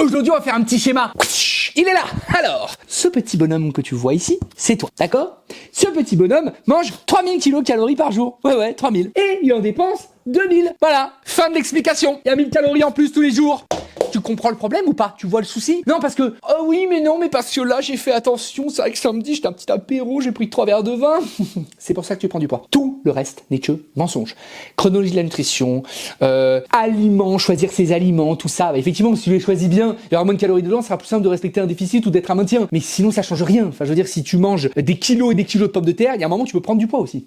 Aujourd'hui, on va faire un petit schéma. Il est là. Alors, ce petit bonhomme que tu vois ici, c'est toi, d'accord? Ce petit bonhomme mange 3000 kilocalories par jour. Ouais, 3000. Et il en dépense 2000. Voilà, fin de l'explication. Il y a 1000 calories en plus tous les jours. Tu comprends le problème ou pas? Tu vois le souci? Non, parce que, oh oui, mais non, mais parce que là, j'ai fait attention. C'est vrai que samedi, j'étais un petit apéro, j'ai pris que 3 verres de vin. C'est pour ça que tu prends du poids. Tout le reste n'est que mensonge. Chronologie de la nutrition, aliments, choisir ses aliments, tout ça. Bah, effectivement, si tu les choisis bien, il y aura moins de calories dedans, ça sera plus simple de respecter un déficit ou d'être un maintien. Mais sinon, ça change rien. Enfin, je veux dire, si tu manges des kilos et des kilos de pommes de terre, il y a un moment, tu peux prendre du poids aussi.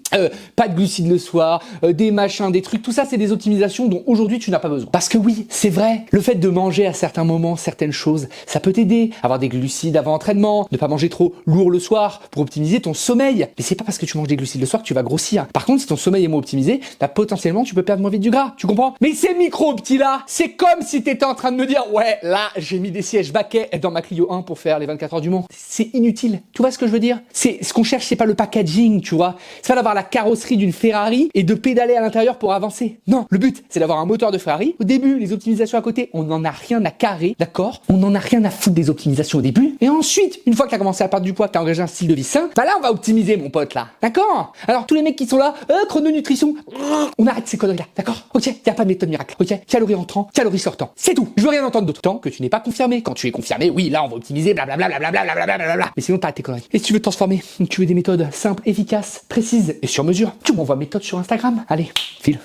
Pas de glucides le soir, des machins, des trucs, tout ça, c'est des optimisations dont aujourd'hui, tu n'as pas besoin. Parce que oui, c'est vrai, le fait de manger à certains moments certaines choses, ça peut t'aider. Avoir des glucides avant entraînement, ne pas manger trop lourd le soir pour optimiser ton sommeil. Mais c'est pas parce que tu manges des glucides le soir que tu vas grossir. Par contre, si ton sommeil est moins optimisé, bah, potentiellement tu peux perdre moins vite du gras. Tu comprends? Mais ces micros petits là, c'est comme si t'étais en train de me dire ouais, là j'ai mis des sièges baquets dans ma Clio 1 pour faire les 24 heures du Mans. C'est inutile. Tu vois ce que je veux dire? C'est ce qu'on cherche, c'est pas le packaging, tu vois. C'est pas d'avoir la carrosserie d'une Ferrari et de pédaler à l'intérieur pour avancer. Non, le but c'est d'avoir un moteur de Ferrari. Au début, les optimisations à côté, on n'en a rien à carrer, d'accord? On n'en a rien à foutre des optimisations au début. Et ensuite, une fois que t'as commencé à perdre du poids, que t'as engagé un style de vie sain, bah là on va optimiser mon pote là. D'accord? Alors tous les mecs qui sont là, chrononutrition, on arrête ces conneries là, d'accord? Ok, y a pas de méthode miracle. Ok, calories entrant, calories sortant. C'est tout. Je veux rien entendre d'autre. Tant que tu n'es pas confirmé. Quand tu es confirmé, oui, là on va optimiser, blablabla, blablabla, blablabla. Mais sinon t'arrêtes tes conneries. Et si tu veux te transformer, tu veux des méthodes simples, efficaces, précises et sur mesure, tu m'envoies méthode sur Instagram. Allez, file.